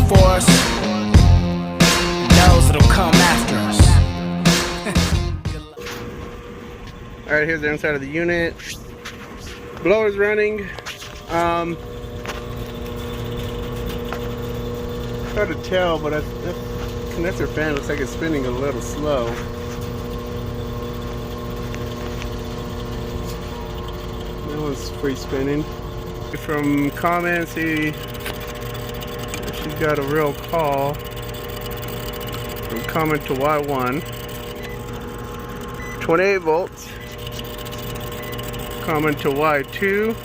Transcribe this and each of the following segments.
before us, those that'll come after us. Alright, here's the inside of the unit. Blower's running. Hard to tell, but that condenser fan looks like it's spinning a little slow. That one's free spinning. From comments, she's got a real call. From comment to Y1. 28 volts. Comment to Y2.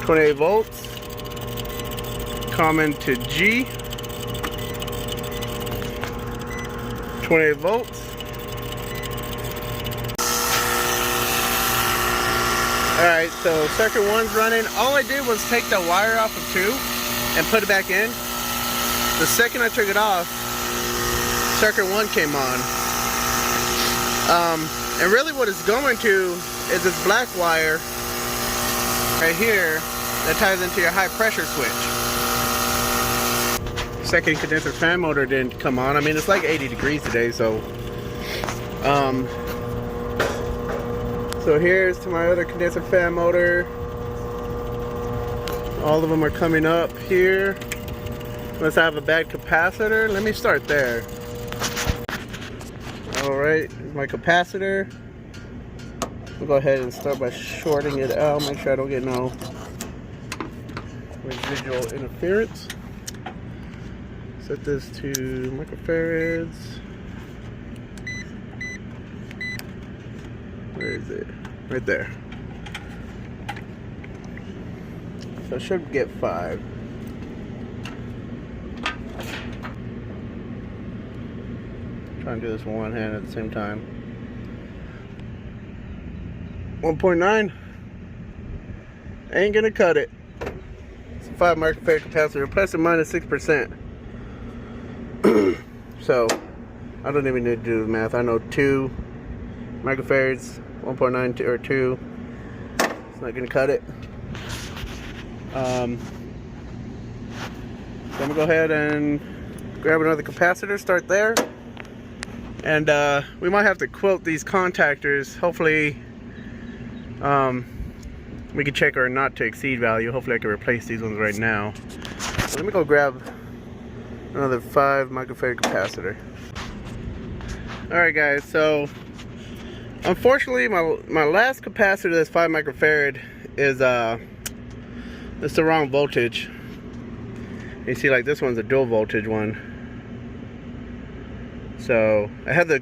28 volts. Comment to G. 28 volts. Alright, so circuit 1's running. All I did was take the wire off of 2 and put it back in. The second I took it off, circuit 1 came on. And really what it's going to is this black wire right here that ties into your high pressure switch. Second condenser fan motor didn't come on. I mean, it's like 80 degrees today, so so here's to my other condenser fan motor. All of them are coming up here. Unless I have a bad capacitor. Let me start there. Alright, my capacitor. I'll go ahead and start by shorting it out. Make sure I don't get no residual interference. Set this to microfarads. Where is it? Right there. So I should get 5. Trying to do this with one hand at the same time. 1.9. Ain't gonna cut it. It's a 5 microfarad capacitor, plus or minus 6%. So I don't even need to do the math. I know 2 microfarads, 1.9 or 2. It's not gonna cut it. So I'm gonna go ahead and grab another capacitor, start there. And we might have to quilt these contactors. Hopefully we can check our not to exceed value. Hopefully I can replace these ones right now. So let me go grab another 5 microfarad capacitor. Alright guys, so unfortunately my last capacitor that's 5 microfarad is it's the wrong voltage. You see, like, this one's a dual voltage one. So I have the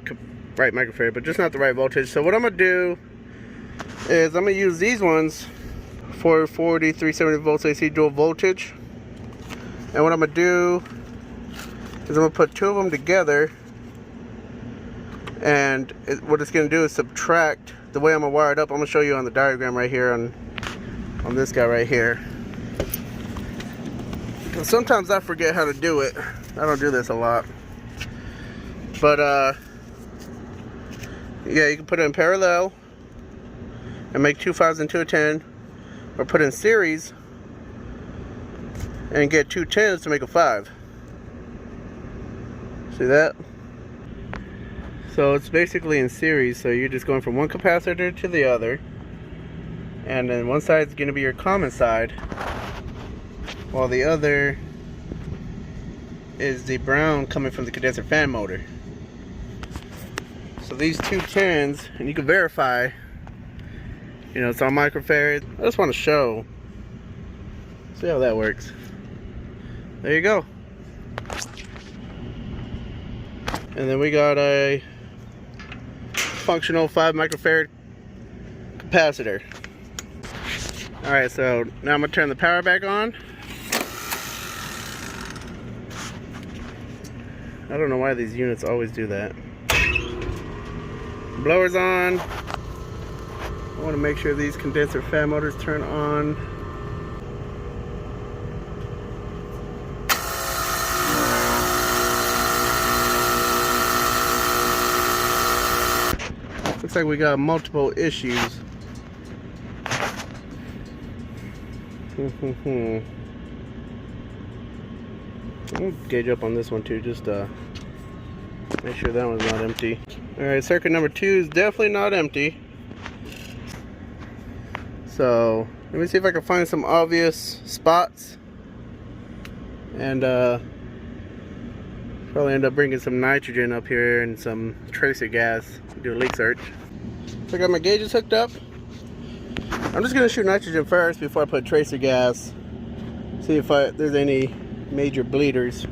right microfarad, but just not the right voltage. So what I'm gonna do is I'm gonna use these ones, 440, 370 volts AC dual voltage. And what I'm gonna do is I'm gonna put 2 of them together, and what it's gonna do is subtract. The way I'm gonna wire it up, I'm gonna show you on the diagram right here on this guy right here. Because sometimes I forget how to do it. I don't do this a lot. But yeah, you can put it in parallel and make 2 5s and 2 10, or put in series and get 2 10s to make a 5. See that? So it's basically in series, so you're just going from one capacitor to the other, and then one side is going to be your common side, while the other is the brown coming from the condenser fan motor. So these 2 10s, and you can verify, you know, it's on microfarad. I just want to show, see how that works. There you go. And then we got a functional 5 microfarad capacitor. Alright, so now I'm going to turn the power back on. I don't know why these units always do that. Blower's on. I want to make sure these condenser fan motors turn on. Looks like we got multiple issues. I'll gauge up on this one too, just make sure that one's not empty. Alright, circuit number 2 is definitely not empty. So let me see if I can find some obvious spots, and probably end up bringing some nitrogen up here and some tracer gas, do a leak search. So I got my gauges hooked up. I'm just gonna shoot nitrogen first before I put tracer gas, see if there's any major bleeders.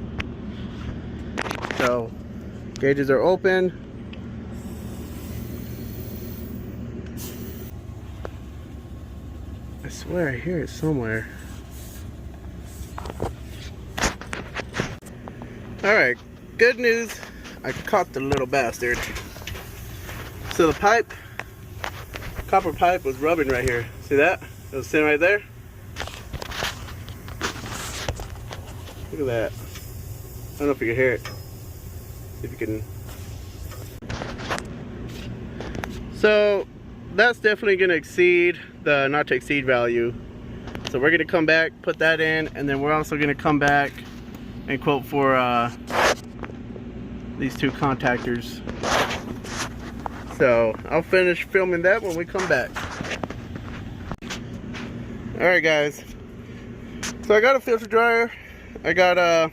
So gauges are open. I swear I hear it somewhere. Alright, good news, I caught the little bastard. So the pipe, copper pipe, was rubbing right here. See that? It was sitting right there. Look at that. I don't know if you can hear it. See if you can. So that's definitely going to exceed the not to exceed value. So we're going to come back, put that in, and then we're also going to come back and quote for these 2 contactors. So I'll finish filming that when we come back. Alright guys, so I got a filter dryer, I got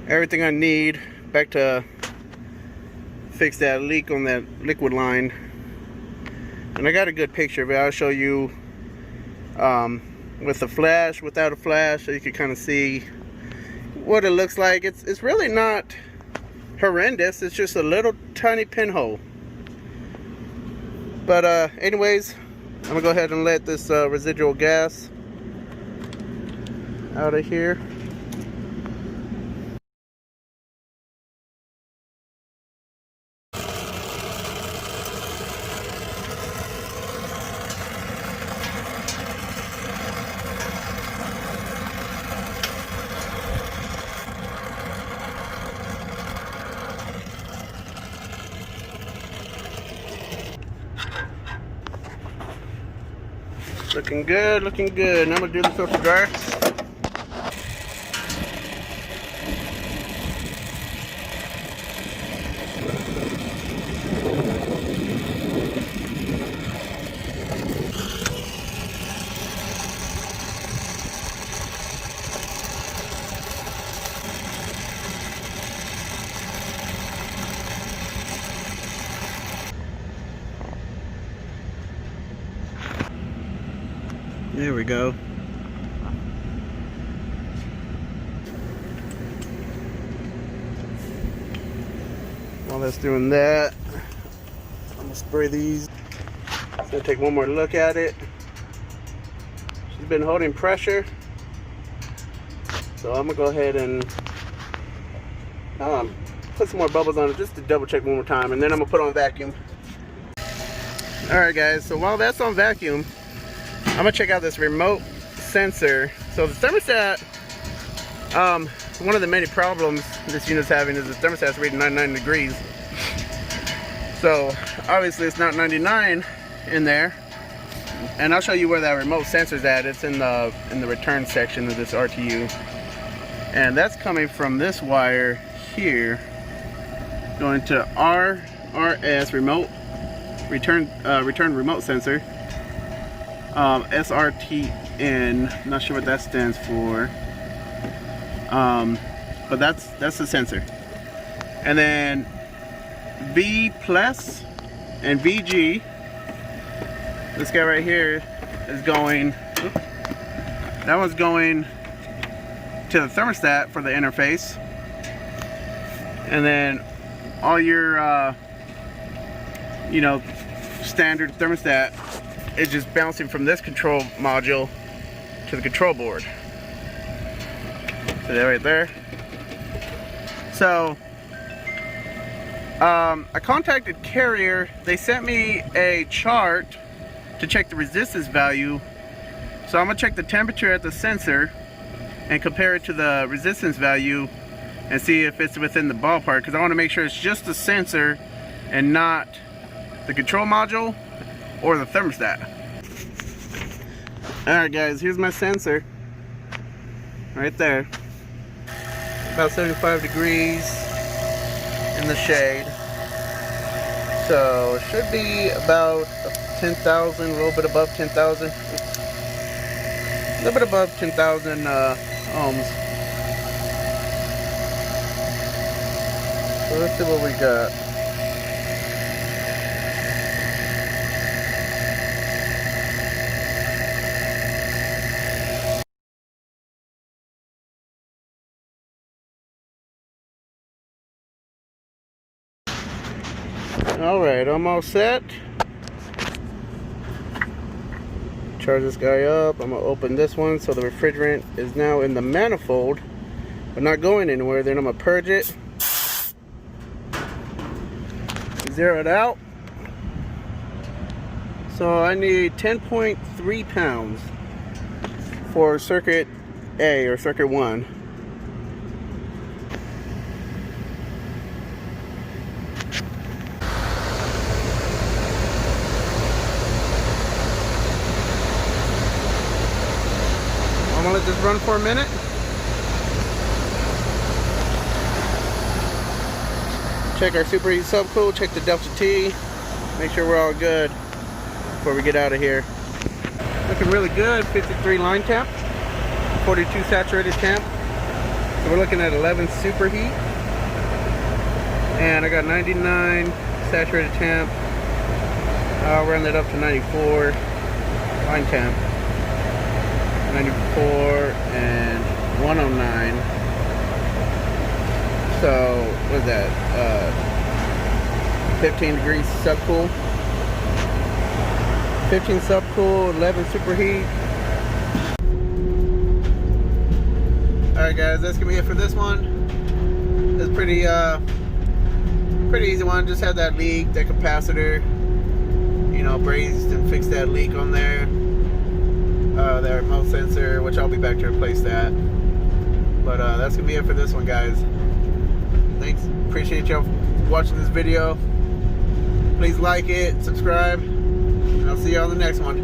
everything I need back to fix that leak on that liquid line, and I got a good picture of it. I'll show you with a flash, without a flash, so you can kind of see what it looks like. It's really not horrendous, it's just a little tiny pinhole. But anyways, I'm gonna go ahead and let this residual gas out of here. Looking good, looking good. Now I'm gonna do the filter dryer. There we go. While that's doing that, I'm gonna spray these. Just gonna take one more look at it. She's been holding pressure, so I'm gonna go ahead and put some more bubbles on it just to double check one more time, and then I'm gonna put on vacuum. Alright guys, so while that's on vacuum, I'm gonna check out this remote sensor. So the thermostat, one of the many problems this unit's having is the thermostat's reading 99 degrees. So obviously it's not 99 in there, and I'll show you where that remote sensor's at. It's in the return section of this RTU, and that's coming from this wire here, going to RS remote return remote sensor. SRTN, not sure what that stands for, but that's the sensor. And then V plus and VG, this guy right here is going, that one's going to the thermostat for the interface, and then all your you know, standard thermostat is just bouncing from this control module to the control board. So that right there. So I contacted Carrier. They sent me a chart to check the resistance value. So I'm gonna check the temperature at the sensor and compare it to the resistance value and see if it's within the ballpark, because I want to make sure it's just the sensor and not the control module or the thermostat. Alright guys, here's my sensor right there. about 75 degrees in the shade. So it should be about 10,000, a little bit above 10,000. A little bit above 10,000 ohms. So let's see what we got. Alright, I'm all set. Charge this guy up. I'm going to open this one so the refrigerant is now in the manifold, but not going anywhere. Then I'm going to purge it. Zero it out. So I need 10.3 pounds for circuit A or circuit 1. I'm gonna let this run for a minute. Check our superheat subcool, check the delta T, make sure we're all good before we get out of here. Looking really good. 53 line temp, 42 saturated temp. So we're looking at 11 superheat, and I got 99 saturated temp. I'll round that up to 94 line temp. 94 and 109. So what is that? 15 degrees subcool. 15 subcool, 11 superheat. Alright guys, that's gonna be it for this one. It's pretty easy one. Just had that leak, that capacitor, you know, brazed and fixed that leak on there. Their remote sensor, which I'll be back to replace that. But that's gonna be it for this one, guys. Thanks, appreciate y'all watching this video. Please like it, subscribe, and I'll see you on the next one.